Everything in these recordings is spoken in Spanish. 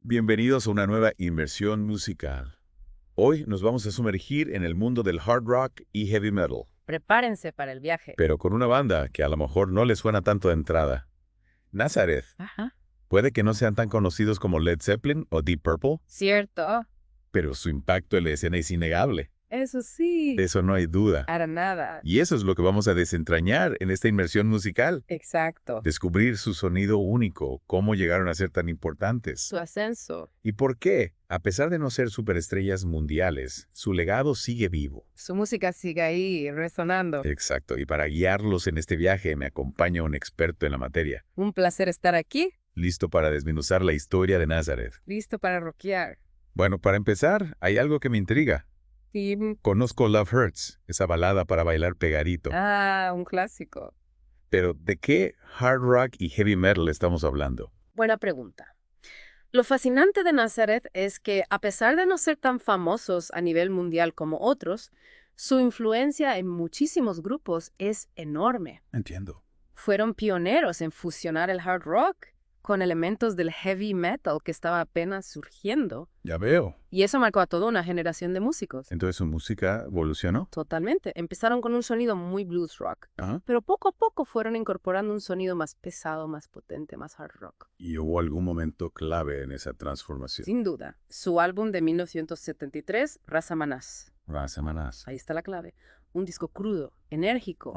Bienvenidos a una nueva inmersión musical. Hoy nos vamos a sumergir en el mundo del hard rock y heavy metal, Prepárense para el viaje. pero con una banda que a lo mejor no les suena tanto de entrada. Nazareth. Ajá. Puede que no sean tan conocidos como Led Zeppelin o Deep Purple, Cierto. pero su impacto en la escena es innegable. Eso sí. De eso no hay duda. Para nada. Y eso es lo que vamos a desentrañar en esta inmersión musical. Exacto. Descubrir su sonido único, cómo llegaron a ser tan importantes. Su ascenso. ¿Y por qué? A pesar de no ser superestrellas mundiales, su legado sigue vivo. Su música sigue ahí resonando. Exacto, y para guiarlos en este viaje me acompaña un experto en la materia, Un placer estar aquí. listo para desmenuzar la historia de Nazareth. Listo para rockear. Bueno, para empezar, hay algo que me intriga. Y, Conozco Love Hurts, esa balada para bailar pegadito. un clásico. Pero ¿de qué hard rock y heavy metal estamos hablando? Buena pregunta. Lo fascinante de Nazareth es que, a pesar de no ser tan famosos a nivel mundial como otros, su influencia en muchísimos grupos es enorme. Entiendo. Fueron pioneros en fusionar el hard rock con elementos del heavy metal que estaba apenas surgiendo. Ya veo. Y eso marcó a toda una generación de músicos. Entonces su música evolucionó. Totalmente. Empezaron con un sonido muy blues rock, Ajá. pero poco a poco fueron incorporando un sonido más pesado, más potente, más hard rock. ¿Y hubo algún momento clave en esa transformación? Sin duda. Su álbum de 1973, Razamanás. Semanas. Ahí está la clave. Un disco crudo, enérgico,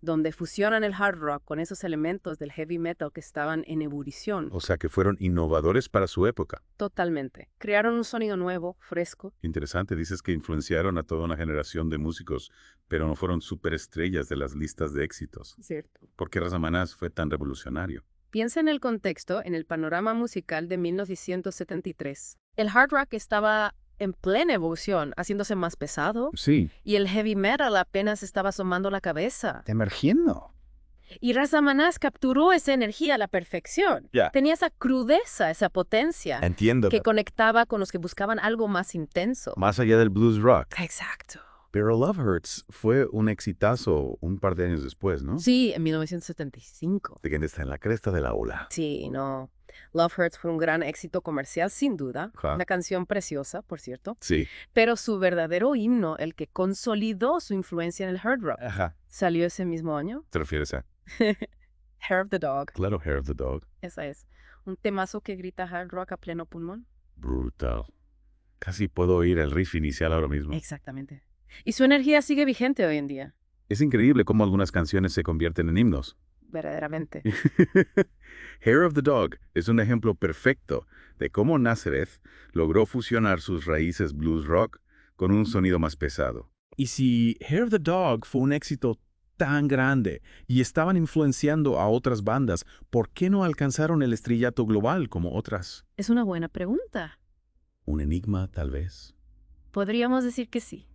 donde fusionan el hard rock con esos elementos del heavy metal que estaban en ebullición. O sea que fueron innovadores para su época. Totalmente. Crearon un sonido nuevo, fresco. Interesante, dices que influenciaron a toda una generación de músicos, pero no fueron superestrellas de las listas de éxitos. Cierto. ¿Por qué Razamanás fue tan revolucionario? Piensa en el contexto, en el panorama musical de 1973. El hard rock estaba en plena evolución, haciéndose más pesado, Sí, y el heavy metal apenas estaba asomando la cabeza. emergiendo. Y Razamanás capturó esa energía a la perfección. Ya. Tenía esa crudeza, esa potencia, Entiendo. que conectaba con los que buscaban algo más intenso. Más allá del blues rock. Exacto. Pero Love Hurts fue un exitazo un par de años después, ¿no? Sí, en 1975. De quien está en la cresta de la ola. Sí, no. Love Hurts fue un gran éxito comercial, sin duda. Ajá. Una canción preciosa, por cierto. Sí. Pero su verdadero himno, el que consolidó su influencia en el hard rock, Ajá. salió ese mismo año. ¿Te refieres a? Hair of the Dog. Claro, Hair of the Dog. Esa es. Un temazo que grita hard rock a pleno pulmón. Brutal. Casi puedo oír el riff inicial ahora mismo. Exactamente. Y su energía sigue vigente hoy en día. Es increíble cómo algunas canciones se convierten en himnos. Verdaderamente. Hair of the Dog es un ejemplo perfecto de cómo Nazareth logró fusionar sus raíces blues rock con un sonido más pesado. Y si Hair of the Dog fue un éxito tan grande y estaban influenciando a otras bandas, ¿por qué no alcanzaron el estrellato global como otras? Es una buena pregunta. ¿Un enigma, tal vez? Podríamos decir que sí.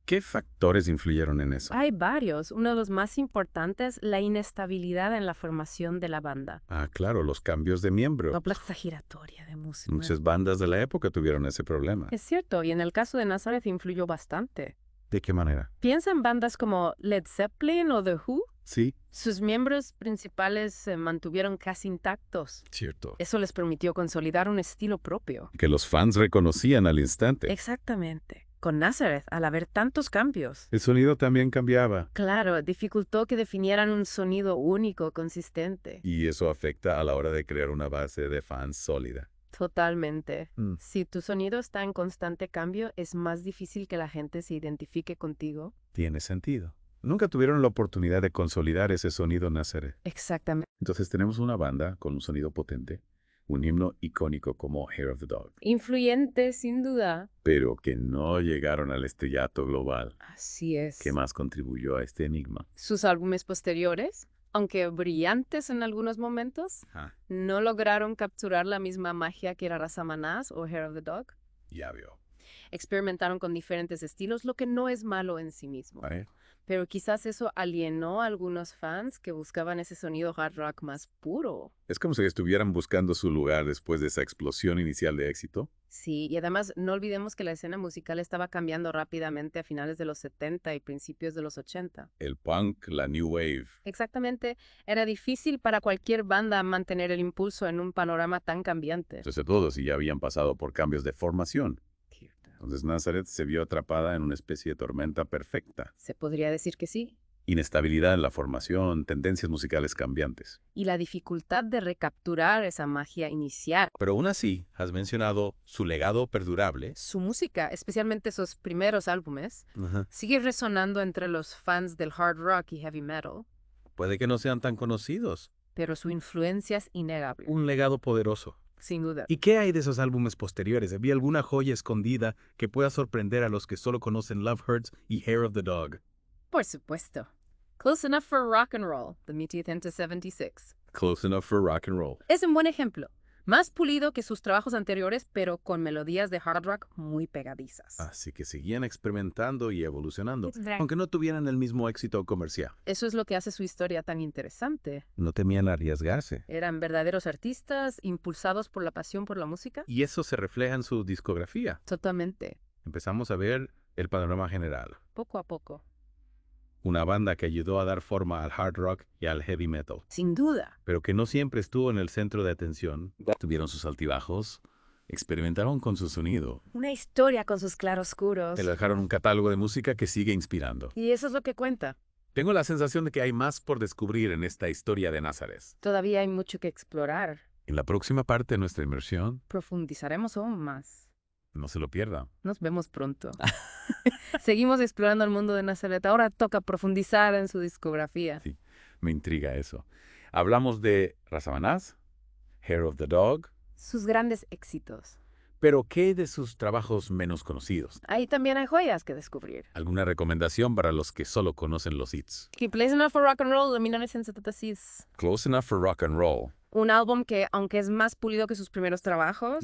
¿Qué factores influyeron en eso? Hay varios. Uno de los más importantes, la inestabilidad en la formación de la banda. Ah, claro, los cambios de miembro. La plaza giratoria de música. Muchas bandas de la época tuvieron ese problema. Es cierto, y en el caso de Nazareth influyó bastante. ¿De qué manera? Piensa en bandas como Led Zeppelin o The Who. Sí, Sus miembros principales se mantuvieron casi intactos. cierto. Eso les permitió consolidar un estilo propio. Que los fans reconocían al instante. Exactamente. Con Nazareth, al haber tantos cambios, El sonido también cambiaba. claro, dificultó que definieran un sonido único, consistente. Y eso afecta a la hora de crear una base de fans sólida. Totalmente. Mm. Si tu sonido está en constante cambio, es más difícil que la gente se identifique contigo. Tiene sentido. Nunca tuvieron la oportunidad de consolidar ese sonido Nazareth. Exactamente. Entonces tenemos una banda con un sonido potente, un himno icónico como Hair of the Dog, Influyente, sin duda. pero que no llegaron al estrellato global. Así es. ¿Qué más contribuyó a este enigma? Sus álbumes posteriores, aunque brillantes en algunos momentos, no lograron capturar la misma magia que era Razamanás o Hair of the Dog. Ya veo. Experimentaron con diferentes estilos, lo que no es malo en sí mismo. ¿Vale? Pero quizás eso alienó a algunos fans que buscaban ese sonido hard rock más puro. Es como si estuvieran buscando su lugar después de esa explosión inicial de éxito. Sí, y además no olvidemos que la escena musical estaba cambiando rápidamente a finales de los 70 y principios de los 80. El punk, la new wave. Exactamente, era difícil para cualquier banda mantener el impulso en un panorama tan cambiante. Sobre todo si ya habían pasado por cambios de formación. Entonces Nazareth se vio atrapada en una especie de tormenta perfecta. Se podría decir que sí. Inestabilidad en la formación, tendencias musicales cambiantes. Y la dificultad de recapturar esa magia inicial. Pero aún así, has mencionado su legado perdurable. Su música, especialmente sus primeros álbumes, sigue resonando entre los fans del hard rock y heavy metal, Puede que no sean tan conocidos. pero su influencia es innegable, Un legado poderoso. sin duda. ¿Y qué hay de esos álbumes posteriores? ¿Había alguna joya escondida que pueda sorprender a los que solo conocen Love Hurts y Hair of the Dog? Por supuesto. Close Enough for Rock and Roll, de 1976. Close Enough for Rock and Roll. Es un buen ejemplo. Más pulido que sus trabajos anteriores, pero con melodías de hard rock muy pegadizas. Así que seguían experimentando y evolucionando, Exacto. aunque no tuvieran el mismo éxito comercial. Eso es lo que hace su historia tan interesante. No temían arriesgarse. Eran verdaderos artistas, impulsados por la pasión por la música. Y eso se refleja en su discografía. Totalmente. Empezamos a ver el panorama general. Poco a poco. Una banda que ayudó a dar forma al hard rock y al heavy metal, Sin duda. pero que no siempre estuvo en el centro de atención. Tuvieron sus altibajos, experimentaron con su sonido, Una historia con sus claroscuros. pero dejaron un catálogo de música que sigue inspirando. Y eso es lo que cuenta. Tengo la sensación de que hay más por descubrir en esta historia de Nazareth. Todavía hay mucho que explorar. En la próxima parte de nuestra inmersión, Profundizaremos aún más. no se lo pierda. Nos vemos pronto. Seguimos explorando el mundo de Nazareth. Ahora toca profundizar en su discografía. Sí, me intriga eso. Hablamos de Razamanaz, Hair of the Dog, Sus grandes éxitos. pero ¿qué de sus trabajos menos conocidos? Ahí también hay joyas que descubrir. ¿Alguna recomendación para los que solo conocen los hits? Keep Plays Enough for Rock and Roll de 1976. Close Enough for Rock and Roll. Un álbum que, aunque es más pulido que sus primeros trabajos,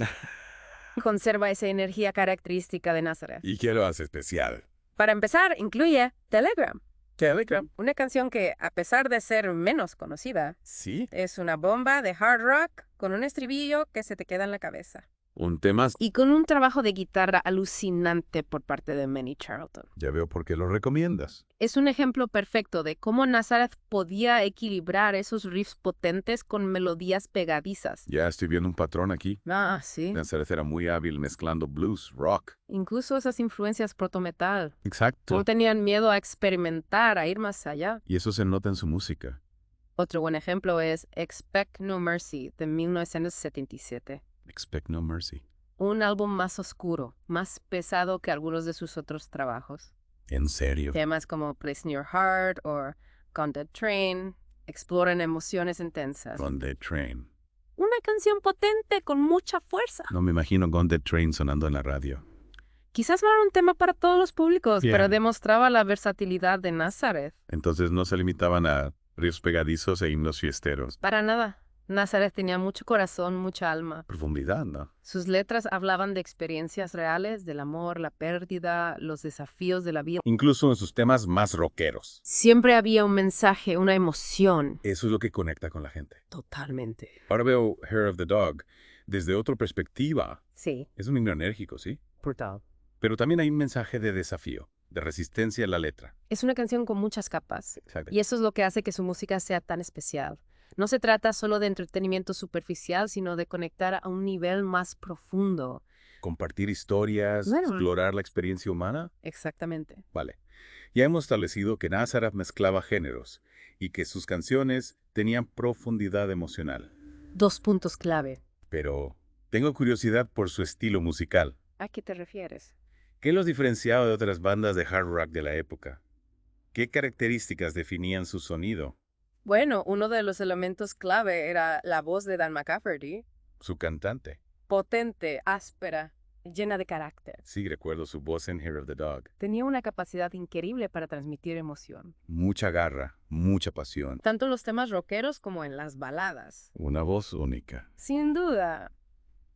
conserva esa energía característica de Nazareth. ¿Y qué lo hace especial? Para empezar, incluye Telegram, Telegram. una canción que, a pesar de ser menos conocida, Sí, es una bomba de hard rock con un estribillo que se te queda en la cabeza. un tema. Y con un trabajo de guitarra alucinante por parte de Manny Charlton. Ya veo por qué lo recomiendas. Es un ejemplo perfecto de cómo Nazareth podía equilibrar esos riffs potentes con melodías pegadizas. Ya estoy viendo un patrón aquí. Ah, sí. Nazareth era muy hábil mezclando blues, rock. Incluso esas influencias proto-metal. Exacto. No tenían miedo a experimentar, a ir más allá. Y eso se nota en su música. Otro buen ejemplo es Expect No Mercy, de 1977. Expect No Mercy. Un álbum más oscuro, más pesado que algunos de sus otros trabajos. En serio. Temas como Place in Your Heart o Gone Dead Train exploran emociones intensas. On the Train. Una canción potente con mucha fuerza. No me imagino Gone Dead Train sonando en la radio. Quizás no era un tema para todos los públicos, Bien. pero demostraba la versatilidad de Nazareth. Entonces no se limitaban a ríos pegadizos e himnos fiesteros. Para nada. Nazareth tenía mucho corazón, mucha alma. Profundidad, ¿no? Sus letras hablaban de experiencias reales, del amor, la pérdida, los desafíos de la vida. Incluso en sus temas más rockeros. Siempre había un mensaje, una emoción. Eso es lo que conecta con la gente. Totalmente. Ahora veo Hair of the Dog desde otra perspectiva. Sí, Es un himno enérgico, ¿sí? brutal. Pero también hay un mensaje de desafío, de resistencia en la letra. Es una canción con muchas capas. Exacto. Y eso es lo que hace que su música sea tan especial. No se trata solo de entretenimiento superficial, sino de conectar a un nivel más profundo. Compartir historias, Bueno. explorar la experiencia humana. Exactamente. Vale. Ya hemos establecido que Nazareth mezclaba géneros y que sus canciones tenían profundidad emocional. 2 puntos clave. Pero tengo curiosidad por su estilo musical. ¿A qué te refieres? ¿Qué los diferenciaba de otras bandas de hard rock de la época? ¿Qué características definían su sonido? Bueno, uno de los elementos clave era la voz de Dan McCafferty. Su cantante. Potente, áspera, llena de carácter. Sí, recuerdo su voz en Hair of the Dog. Tenía una capacidad increíble para transmitir emoción, Mucha garra, mucha pasión. tanto en los temas rockeros como en las baladas. Una voz única. Sin duda.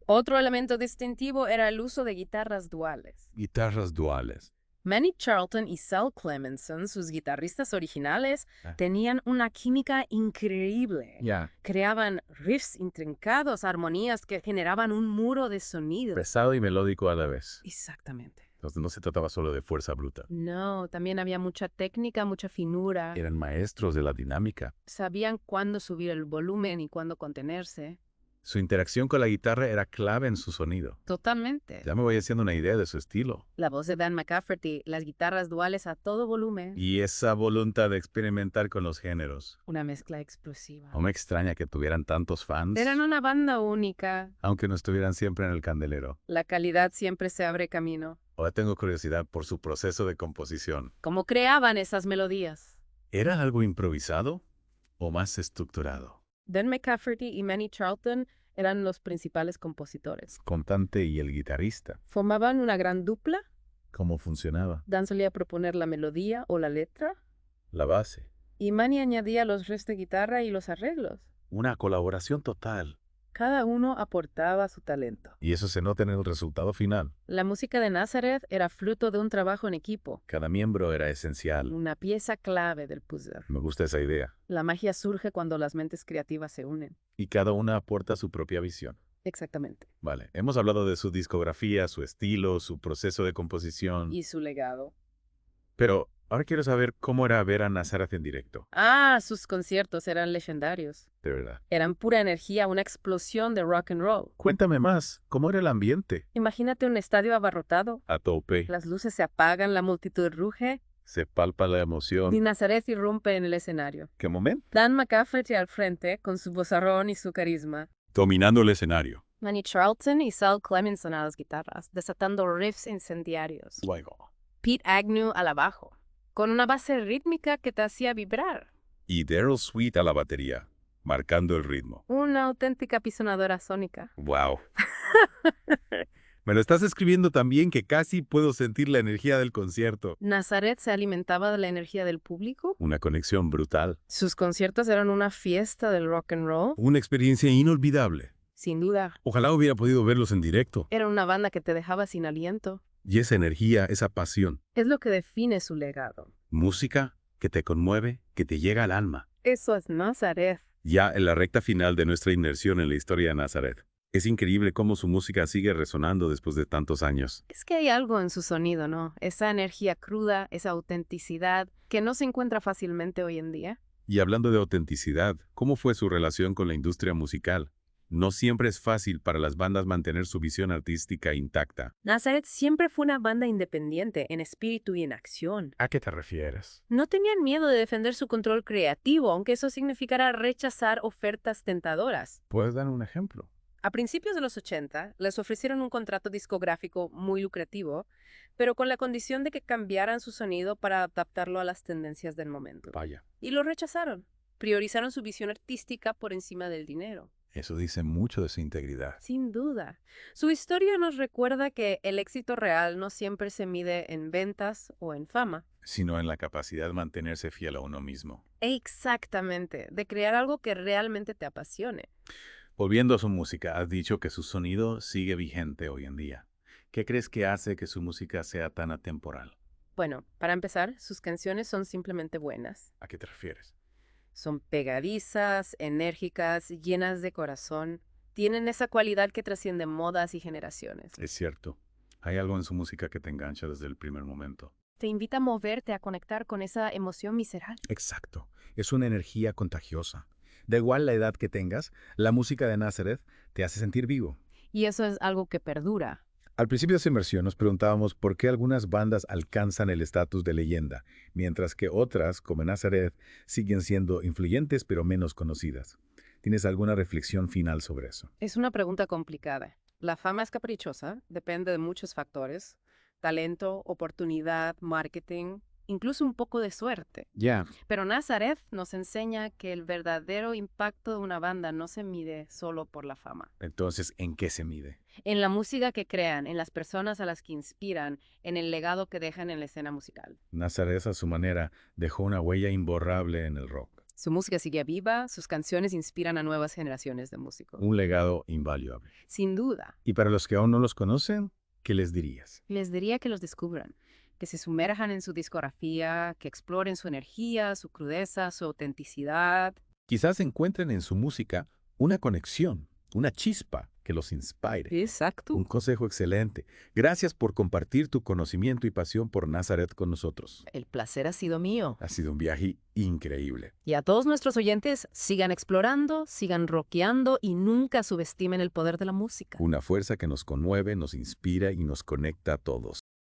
Otro elemento distintivo era el uso de guitarras duales. Guitarras duales. Manny Charlton y Sal Clemenson, sus guitarristas originales, Ah. tenían una química increíble. Ya, Creaban riffs intrincados, armonías que generaban un muro de sonido. pesado y melódico a la vez. Exactamente. Entonces no se trataba solo de fuerza bruta. No, también había mucha técnica, mucha finura. Eran maestros de la dinámica. Sabían cuándo subir el volumen y cuándo contenerse. Su interacción con la guitarra era clave en su sonido. Totalmente. Ya me voy haciendo una idea de su estilo. La voz de Dan McCafferty, las guitarras duales a todo volumen, Y esa voluntad de experimentar con los géneros. una mezcla explosiva. No me extraña que tuvieran tantos fans, Eran una banda única. aunque no estuvieran siempre en el candelero. La calidad siempre se abre camino. Ahora tengo curiosidad por su proceso de composición. ¿Cómo creaban esas melodías? ¿Era algo improvisado o más estructurado? Dan McCafferty y Manny Charlton eran los principales compositores. Contante y el guitarrista. Formaban una gran dupla. ¿Cómo funcionaba? Dan solía proponer la melodía o la letra, La base. y Manny añadía los riffs de guitarra y los arreglos. Una colaboración total. Cada uno aportaba su talento. Y eso se nota en el resultado final. La música de Nazareth era fruto de un trabajo en equipo, Cada miembro era esencial. una pieza clave del puzzle. Me gusta esa idea. La magia surge cuando las mentes creativas se unen. Y cada una aporta su propia visión. Exactamente. Vale, hemos hablado de su discografía, su estilo, su proceso de composición. Y su legado. Pero ahora quiero saber cómo era ver a Nazareth en directo. Ah, sus conciertos eran legendarios. De verdad. Eran pura energía, una explosión de rock and roll. Cuéntame más, ¿cómo era el ambiente? Imagínate un estadio abarrotado. A tope. Las luces se apagan, la multitud ruge Se palpa la y emoción. Nazareth irrumpe en el escenario. ¿Qué momento? Dan McCafferty al frente, con su vozarrón y su carisma. Dominando el escenario. Manny Charlton y Sal Clemenson a las guitarras, desatando riffs incendiarios. Luego. Pete Agnew al bajo, con una base rítmica que te hacía vibrar. Y Daryl Sweet a la batería, marcando el ritmo. Una auténtica pisonadora sónica. ¡Wow! Me lo estás escribiendo también que casi puedo sentir la energía del concierto. Nazareth se alimentaba de la energía del público. Una conexión brutal. Sus conciertos eran una fiesta del rock and roll. Una experiencia inolvidable. Sin duda, Ojalá hubiera podido verlos en directo. era una banda que te dejaba sin aliento. Y esa energía, esa pasión. Es lo que define su legado. Música que te conmueve, que te llega al alma. Eso es Nazareth. Ya en la recta final de nuestra inmersión en la historia de Nazareth. Es increíble cómo su música sigue resonando después de tantos años. Es que hay algo en su sonido, ¿no? Esa energía cruda, esa autenticidad que no se encuentra fácilmente hoy en día. Y hablando de autenticidad, ¿cómo fue su relación con la industria musical? No siempre es fácil para las bandas mantener su visión artística intacta. Nazareth siempre fue una banda independiente en espíritu y en acción. ¿A qué te refieres? No tenían miedo de defender su control creativo, aunque eso significara rechazar ofertas tentadoras. ¿Puedes dar un ejemplo? A principios de los 80, les ofrecieron un contrato discográfico muy lucrativo, pero con la condición de que cambiaran su sonido para adaptarlo a las tendencias del momento. Vaya, Y lo rechazaron. Priorizaron su visión artística por encima del dinero. eso dice mucho de su integridad. Sin duda. Su historia nos recuerda que el éxito real no siempre se mide en ventas o en fama. Sino en la capacidad de mantenerse fiel a uno mismo. Exactamente, de crear algo que realmente te apasione. Volviendo a su música, has dicho que su sonido sigue vigente hoy en día. ¿Qué crees que hace que su música sea tan atemporal? Bueno, para empezar, sus canciones son simplemente buenas. ¿A qué te refieres? Son pegadizas, enérgicas, llenas de corazón. Tienen esa cualidad que trasciende modas y generaciones. Es cierto. Hay algo en su música que te engancha desde el primer momento. Te invita a moverte, a conectar con esa emoción visceral. Exacto. Es una energía contagiosa. Da igual la edad que tengas, la música de Nazareth te hace sentir vivo. Y eso es algo que perdura. Al principio de esta inmersión nos preguntábamos por qué algunas bandas alcanzan el estatus de leyenda, mientras que otras, como Nazareth, siguen siendo influyentes pero menos conocidas. ¿Tienes alguna reflexión final sobre eso? Es una pregunta complicada. La fama es caprichosa, depende de muchos factores. Talento, oportunidad, marketing, incluso un poco de suerte. Ya. Pero Nazareth nos enseña que el verdadero impacto de una banda no se mide solo por la fama. Entonces, ¿en qué se mide? En la música que crean, en las personas a las que inspiran, en el legado que dejan en la escena musical. Nazareth, a su manera, dejó una huella imborrable en el rock. Su música sigue viva, sus canciones inspiran a nuevas generaciones de músicos. Un legado invaluable. Sin duda. Y para los que aún no los conocen, ¿qué les dirías? Les diría que los descubran, que se sumerjan en su discografía, que exploren su energía, su crudeza, su autenticidad. Quizás encuentren en su música una conexión, una chispa que los inspire. Exacto. Un consejo excelente. Gracias por compartir tu conocimiento y pasión por Nazaret con nosotros. El placer ha sido mío. Ha sido un viaje increíble. Y a todos nuestros oyentes, sigan explorando, sigan rockeando y nunca subestimen el poder de la música. Una fuerza que nos conmueve, nos inspira y nos conecta a todos.